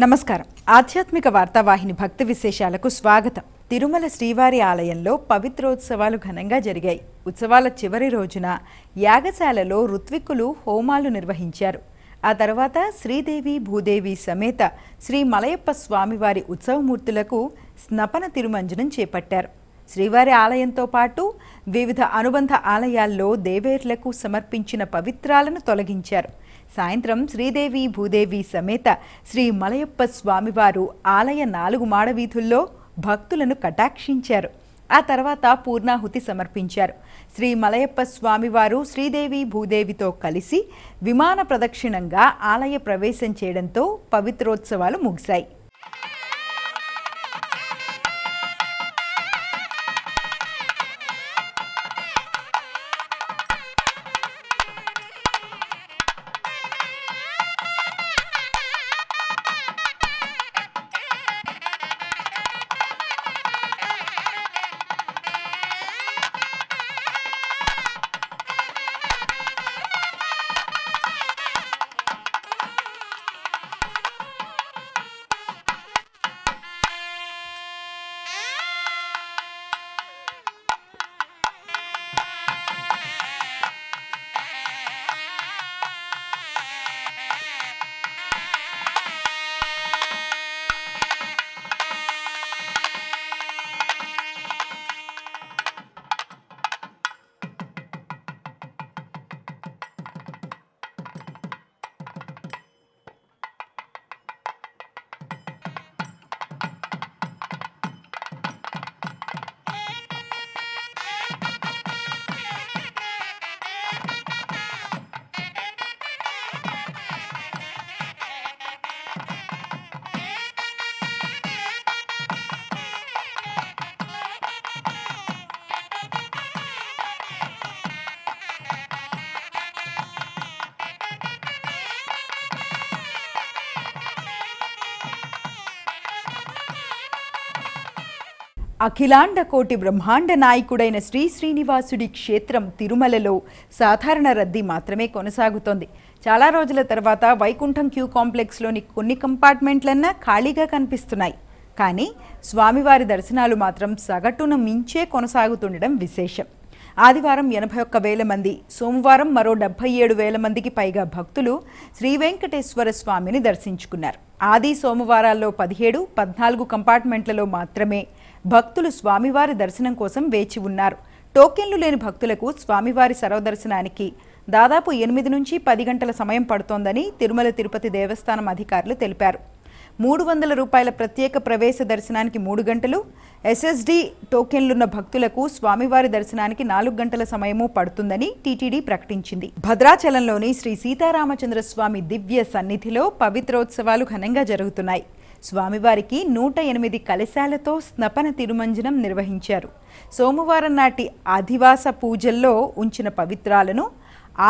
నమస్కారం. ఆధ్యాత్మిక వార్తావాహిని భక్తి విశేషాలకు స్వాగతం. తిరుమల శ్రీవారి ఆలయంలో పవిత్రోత్సవాలు ఘనంగా జరిగాయి. ఉత్సవాల చివరి రోజున యాగశాలలో ఋత్విక్కులు హోమాలు నిర్వహించారు. ఆ తర్వాత శ్రీదేవి భూదేవి సమేత శ్రీ మలయప్ప స్వామివారి ఉత్సవమూర్తులకు స్నపన తిరుమంజనం చేపట్టారు. శ్రీవారి ఆలయంతో పాటు వివిధ అనుబంధ ఆలయాల్లో దేవేర్లకు సమర్పించిన పవిత్రాలను తొలగించారు. సాయంత్రం శ్రీదేవి భూదేవి సమేత శ్రీ మలయప్ప స్వామివారు ఆలయ 4 మాడవీధుల్లో భక్తులను కటాక్షించారు. ఆ తర్వాత పూర్ణాహుతి సమర్పించారు. శ్రీ మలయప్ప స్వామివారు శ్రీదేవి భూదేవితో కలిసి విమాన ప్రదక్షిణంగా ఆలయ ప్రవేశం చేయడంతో పవిత్రోత్సవాలు ముగిశాయి. అఖిలాండ కోటి బ్రహ్మాండ నాయకుడైన శ్రీ శ్రీనివాసుడి క్షేత్రం తిరుమలలో సాధారణ రద్దీ మాత్రమే కొనసాగుతోంది. చాలా రోజుల తర్వాత వైకుంఠం క్యూ కాంప్లెక్స్లోని కొన్ని కంపార్ట్మెంట్లన్నా ఖాళీగా కనిపిస్తున్నాయి. కానీ స్వామివారి దర్శనాలు మాత్రం సగటును మించే కొనసాగుతుండడం విశేషం. ఆదివారం 81,000 మంది, సోమవారం మరో 77,000 మందికి పైగా భక్తులు శ్రీ వెంకటేశ్వర స్వామిని దర్శించుకున్నారు. ఆది సోమవారాల్లో 17, 14 కంపార్ట్మెంట్లలో మాత్రమే భక్తులు స్వామివారి దర్శనం కోసం వేచి ఉన్నారు. టోకెన్లు లేని భక్తులకు స్వామివారి సర్వదర్శనానికి దాదాపు 8 నుంచి 10 గంటల సమయం పడుతోందని తిరుమల తిరుపతి దేవస్థానం అధికారులు తెలిపారు. 300 రూపాయల ప్రత్యేక ప్రవేశ దర్శనానికి 3 గంటలు, ఎస్ఎస్డి టోకెన్లున్న భక్తులకు స్వామివారి దర్శనానికి 4 గంటల సమయము పడుతుందని టీటీడీ ప్రకటించింది. భద్రాచలంలోని శ్రీ సీతారామచంద్ర స్వామి దివ్య సన్నిధిలో పవిత్రోత్సవాలు ఘనంగా జరుగుతున్నాయి. స్వామివారికి 108 కలశాలతో స్నపన తిరుమంజనం నిర్వహించారు. సోమవారం నాటి అధివాస పూజల్లో ఉంచిన పవిత్రాలను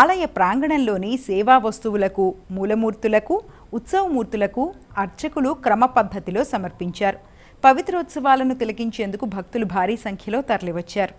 ఆలయ ప్రాంగణంలోని సేవా వస్తువులకు, మూలమూర్తులకు, ఉత్సవమూర్తులకు అర్చకులు క్రమ పద్ధతిలో సమర్పించారు. పవిత్రోత్సవాలను తిలకించేందుకు భక్తులు భారీ సంఖ్యలో తరలివచ్చారు.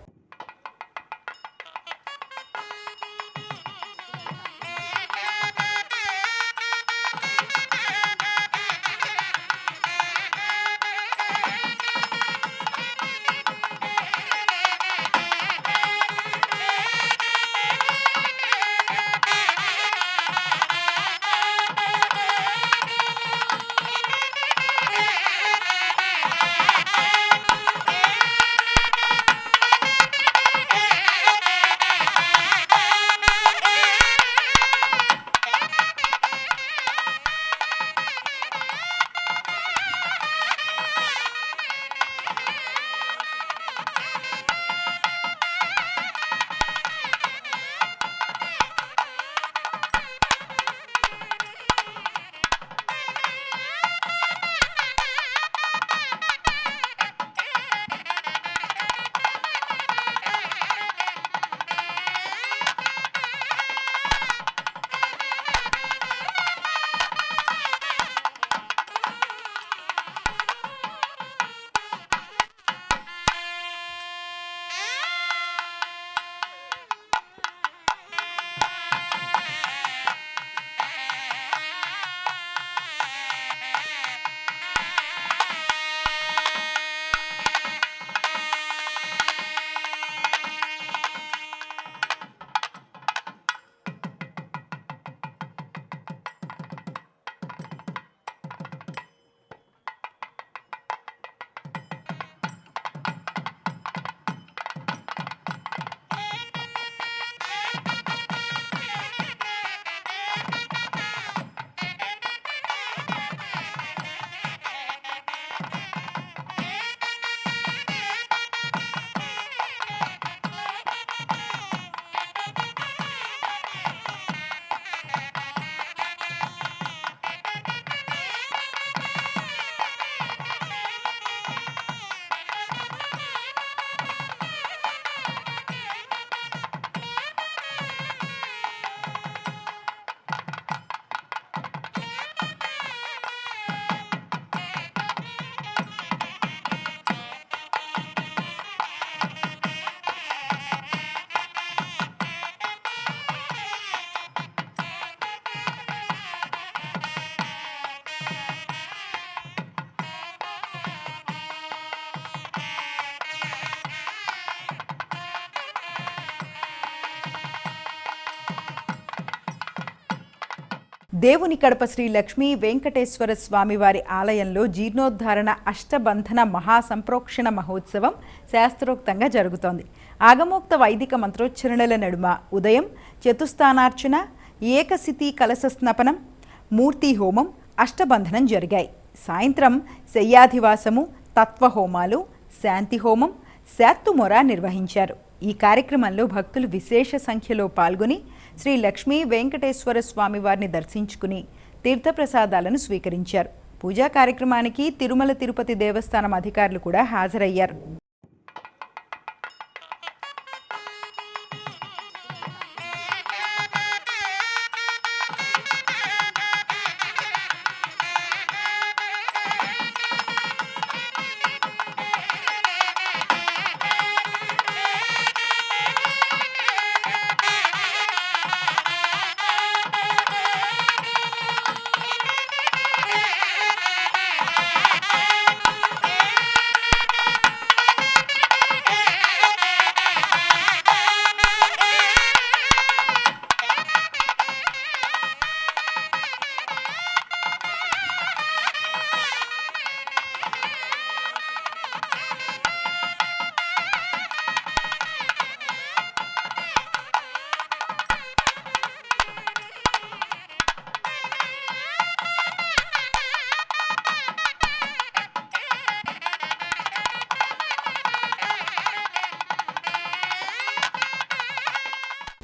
దేవుని కడప శ్రీ లక్ష్మీ వెంకటేశ్వర స్వామివారి ఆలయంలో జీర్ణోద్ధారణ అష్టబంధన మహాసంప్రోక్షణ మహోత్సవం శాస్త్రోక్తంగా జరుగుతోంది. ఆగమోక్త వైదిక మంత్రోచ్చరణల నడుమ ఉదయం చతుస్థానార్చన, ఏకసితి కలశ స్నపనం, మూర్తి హోమం, అష్టబంధనం జరిగాయి. సాయంత్రం శయ్యాధివాసము, తత్వహోమాలు, శాంతి హోమం, శాత్తుమొర నిర్వహించారు. ఈ కార్యక్రమంలో భక్తులు విశేష సంఖ్యలో పాల్గొని శ్రీ లక్ష్మీ వెంకటేశ్వర స్వామి వారిని దర్శించుకుని తీర్థప్రసాదాలను స్వీకరించారు. పూజా కార్యక్రమానికి తిరుమల తిరుపతి దేవస్థానం అధికారులు కూడా హాజరయ్యారు.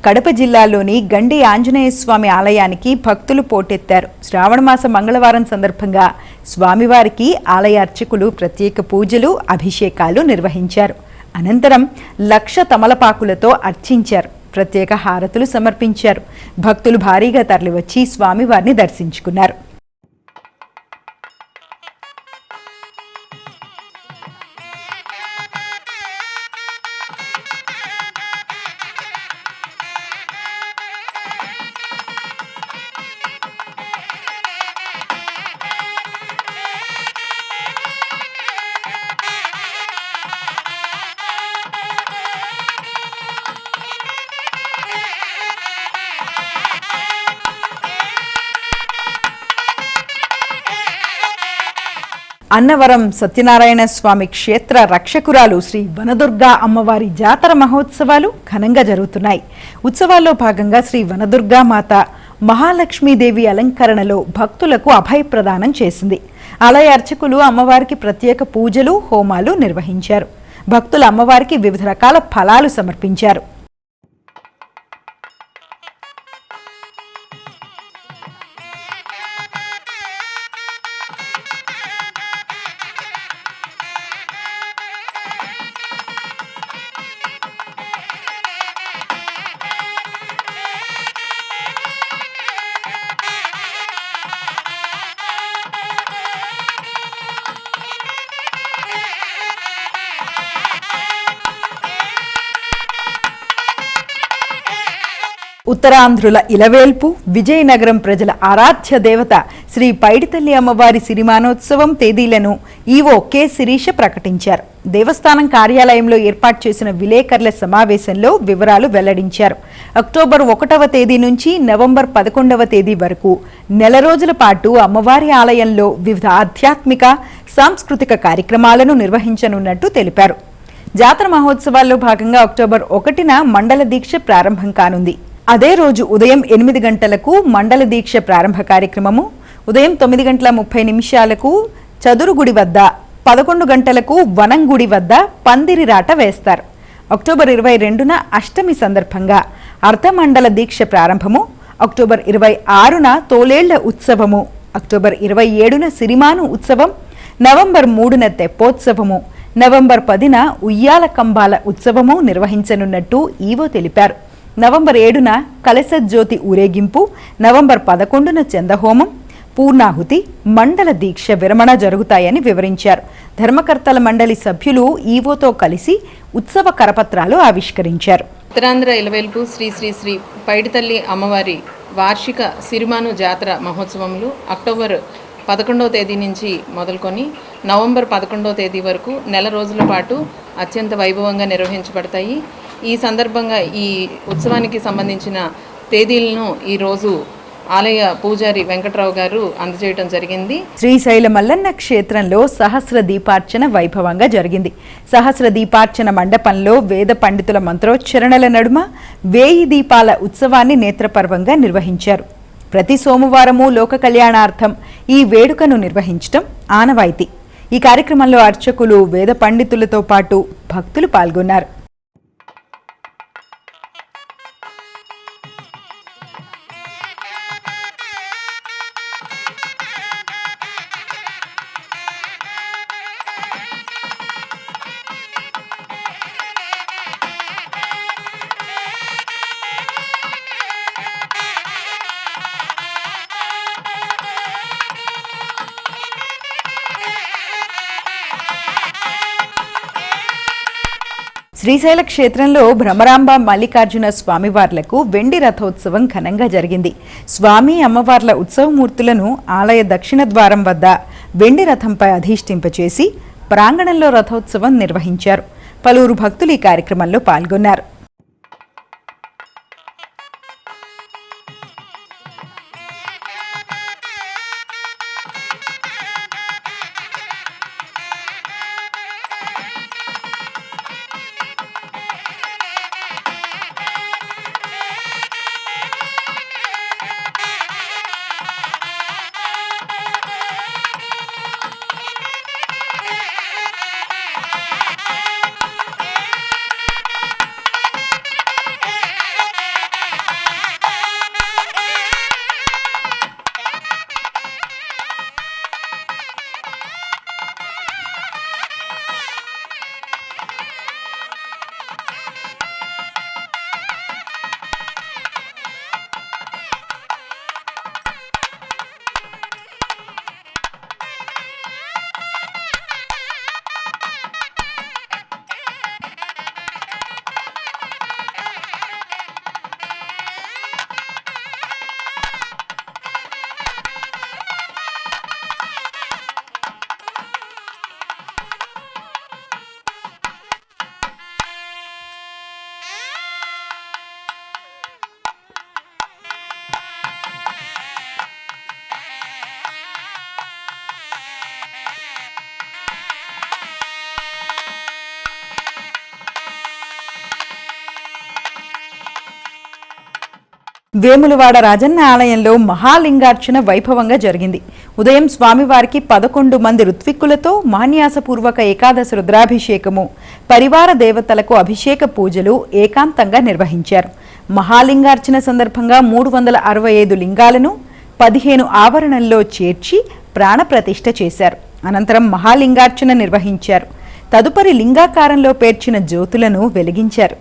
కడప జిల్లాలోని గండి ఆంజనేయ స్వామి ఆలయానికి భక్తులు పోటెత్తారు. శ్రావణమాస మంగళవారం సందర్భంగా స్వామివారికి ఆలయ అర్చకులు ప్రత్యేక పూజలు, అభిషేకాలు నిర్వహించారు. అనంతరం 1,00,000 తమలపాకులతో అర్చించారు. ప్రత్యేక హారతులు సమర్పించారు. భక్తులు భారీగా తరలివచ్చి స్వామివారిని దర్శించుకున్నారు. అన్నవరం సత్యనారాయణ స్వామి క్షేత్ర రక్షకురాలు శ్రీ వనదుర్గా అమ్మవారి జాతర మహోత్సవాలు ఘనంగా జరుగుతున్నాయి. ఉత్సవాల్లో భాగంగా శ్రీ వనదుర్గా మాత మహాలక్ష్మీదేవి అలంకరణలో భక్తులకు అభయ ప్రదానం చేసింది. ఆలయ అర్చకులు అమ్మవారికి ప్రత్యేక పూజలు, హోమాలు నిర్వహించారు. భక్తులు అమ్మవారికి వివిధ రకాల ఫలాలు సమర్పించారు. ఉత్తరాంధ్రుల ఇలవేల్పు, విజయనగరం ప్రజల ఆరాధ్య దేవత శ్రీ పైడితల్లి అమ్మవారి సిరిమానోత్సవం తేదీలను ఈవో కె శిరీష ప్రకటించారు. దేవస్థానం కార్యాలయంలో ఏర్పాటు చేసిన విలేకరుల సమావేశంలో వివరాలు వెల్లడించారు. అక్టోబర్ 1వ తేదీ నుంచి నవంబర్ 11వ తేదీ వరకు నెల రోజుల పాటు అమ్మవారి ఆలయంలో వివిధ ఆధ్యాత్మిక, సాంస్కృతిక కార్యక్రమాలను నిర్వహించనున్నట్టు తెలిపారు. జాతర మహోత్సవాల్లో భాగంగా అక్టోబర్ 1న మండల దీక్ష ప్రారంభం కానుంది. అదే రోజు ఉదయం 8 గంటలకు మండల దీక్ష ప్రారంభ కార్యక్రమము, ఉదయం 9:30 చదురుగుడి వద్ద, 11 గంటలకు వనంగుడి వద్ద పందిరి రాట వేస్తారు. అక్టోబర్ 22న అష్టమి సందర్భంగా అర్ధమండల దీక్ష ప్రారంభము, అక్టోబర్ 26న తోలేళ్ల ఉత్సవము, అక్టోబర్ 27న సిరిమాను ఉత్సవం, నవంబర్ 3న తెప్పోత్సవము, నవంబర్ 10న ఉయ్యాల కంబాల ఉత్సవము నిర్వహించనున్నట్టు ఈవో తెలిపారు. నవంబర్ 7న కలశజ్యోతి ఊరేగింపు, నవంబర్ 11న చందహోమం, పూర్ణాహుతి, మండల దీక్ష విరమణ జరుగుతాయని వివరించారు. ధర్మకర్తల మండలి సభ్యులు ఈవోతో కలిసి ఉత్సవ కరపత్రాలు ఆవిష్కరించారు. ఉత్తరాంధ్ర ఇలవేల్పు శ్రీ శ్రీ శ్రీ పైడితల్లి అమ్మవారి వార్షిక సిరిమాను జాతర మహోత్సవములు అక్టోబర్ 11వ తేదీ నుంచి మొదలుకొని నవంబర్ 11వ తేదీ వరకు నెల రోజుల పాటు అత్యంత వైభవంగా నిర్వహించబడతాయి. ఈ సందర్భంగా ఈ ఉత్సవానికి సంబంధించిన తేదీలను ఈరోజు ఆలయ పూజారి వెంకట్రావు గారు అందజేయడం జరిగింది. శ్రీశైల మల్లన్న క్షేత్రంలో సహస్ర దీపార్చన వైభవంగా జరిగింది. సహస్ర దీపార్చన మండపంలో వేద పండితుల మంత్రోచ్చరణల నడుమ 1000 దీపాల ఉత్సవాన్ని నేత్రపర్వంగా నిర్వహించారు. ప్రతి సోమవారము లోక కళ్యాణార్థం ఈ వేడుకను నిర్వహించడం ఆనవాయితీ. ఈ కార్యక్రమంలో అర్చకులు, వేద పండితులతో పాటు భక్తులు పాల్గొన్నారు. శ్రీశైల క్షేత్రంలో భ్రమరాంబ మల్లికార్జున స్వామివార్లకు వెండి రథోత్సవం ఘనంగా జరిగింది. స్వామి అమ్మవార్ల ఉత్సవమూర్తులను ఆలయ దక్షిణ ద్వారం వద్ద వెండి రథంపై అధిష్ఠింపచేసి ప్రాంగణంలో రథోత్సవం నిర్వహించారు. పలువురు భక్తులు ఈ కార్యక్రమంలో పాల్గొన్నారు. వేములవాడ రాజన్న ఆలయంలో మహాలింగార్చన వైభవంగా జరిగింది. ఉదయం స్వామివారికి 11 మంది ఋత్విక్కులతో మాన్యాసపూర్వక ఏకాదశి రుద్రాభిషేకము, పరివార దేవతలకు అభిషేక పూజలు ఏకాంతంగా నిర్వహించారు. మహాలింగార్చన సందర్భంగా 365 లింగాలను 15 ఆవరణల్లో చేర్చి ప్రాణప్రతిష్ఠ చేశారు. అనంతరం మహాలింగార్చన నిర్వహించారు. తదుపరి లింగాకారంలో పేర్చిన జ్యోతులను వెలిగించారు.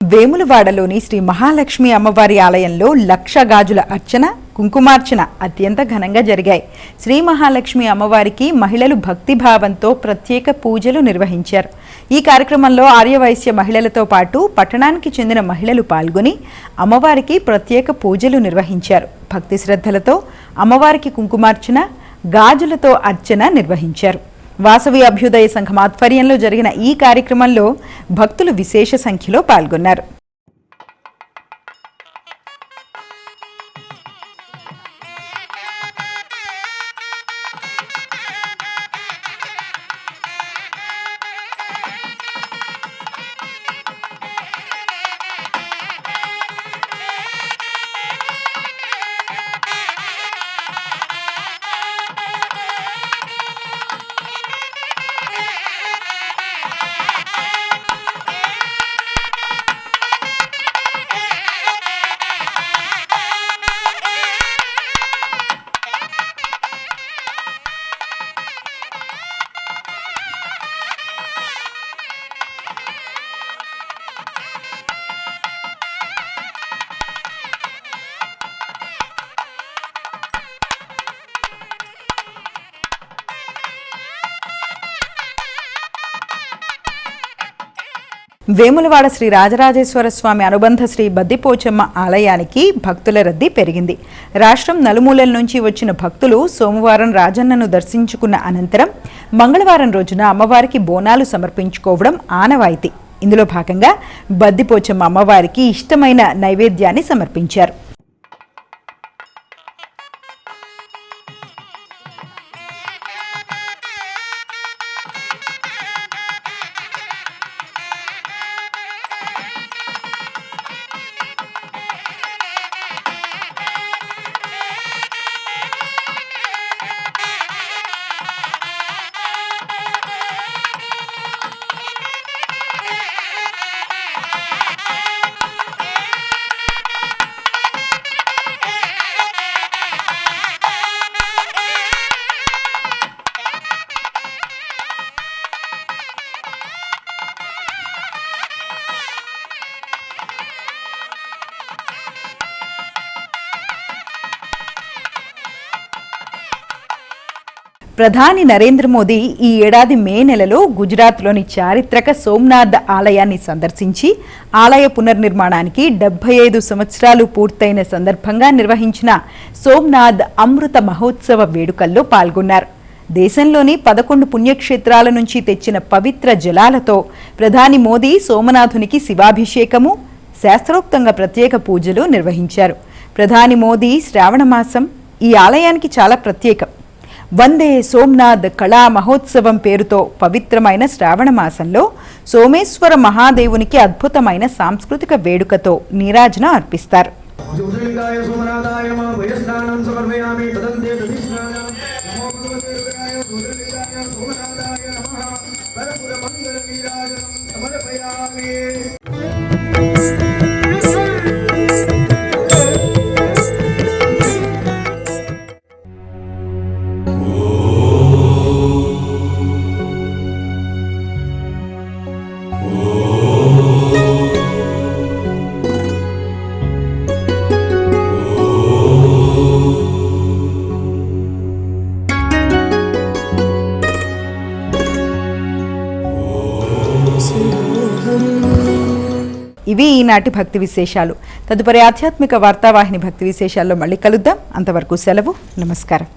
వేములవాడలోని శ్రీ మహాలక్ష్మి అమ్మవారి ఆలయంలో 1,00,000 గాజుల అర్చన, కుంకుమార్చన అత్యంత ఘనంగా జరిగాయి. శ్రీ మహాలక్ష్మి అమ్మవారికి మహిళలు భక్తిభావంతో ప్రత్యేక పూజలు నిర్వహించారు. ఈ కార్యక్రమంలో ఆర్యవైశ్య మహిళలతో పాటు పట్టణానికి చెందిన మహిళలు పాల్గొని అమ్మవారికి ప్రత్యేక పూజలు నిర్వహించారు. భక్తి శ్రద్ధలతో అమ్మవారికి కుంకుమార్చన, గాజులతో అర్చన నిర్వహించారు. వాసవి అభ్యుదయ సంఘం ఆధ్వర్యంలో జరిగిన ఈ కార్యక్రమంలో భక్తులు విశేష సంఖ్యలో పాల్గొన్నారు. వేములవాడ శ్రీ రాజరాజేశ్వర స్వామి అనుబంధ శ్రీ బద్దిపోచమ్మ ఆలయానికి భక్తుల రద్దీ పెరిగింది. రాష్ట్రం నలుమూలల నుంచి వచ్చిన భక్తులు సోమవారం రాజన్నను దర్శించుకున్న అనంతరం మంగళవారం రోజున అమ్మవారికి బోనాలు సమర్పించుకోవడం ఆనవాయితీ. ఇందులో భాగంగా బద్దిపోచమ్మ అమ్మవారికి ఇష్టమైన నైవేద్యాన్ని సమర్పించారు. ప్రధాని నరేంద్ర మోదీ ఈ ఏడాది మే నెలలో గుజరాత్లోని చారిత్రక సోమనాథ్ ఆలయాన్ని సందర్శించి ఆలయ పునర్నిర్మాణానికి 75 సంవత్సరాలు పూర్తయిన సందర్భంగా నిర్వహించిన సోమనాథ్ అమృత మహోత్సవ వేడుకల్లో పాల్గొన్నారు. దేశంలోని 11 పుణ్యక్షేత్రాల నుంచి తెచ్చిన పవిత్ర జలాలతో ప్రధాని మోదీ సోమనాథునికి శివాభిషేకము, శాస్త్రోక్తంగా ప్రత్యేక పూజలు నిర్వహించారు. ప్రధాని మోదీ శ్రావణ మాసం ఈ ఆలయానికి చాలా ప్రత్యేకం. వందే సోమనాథ్ కళా మహోత్సవం పేరుతో పవిత్రమైన శ్రావణ మాసంలో సోమేశ్వర మహాదేవునికి అద్భుతమైన సాంస్కృతిక వేడుకతో నీరాజన అర్పిస్తారు. ఇవి ఈనాటి భక్తి విశేషాలు. తదుపరి ఆధ్యాత్మిక వార్తావాహిని భక్తి విశేషాల్లో మళ్ళీ కలుద్దాం. అంతవరకు సెలవు. నమస్కారం.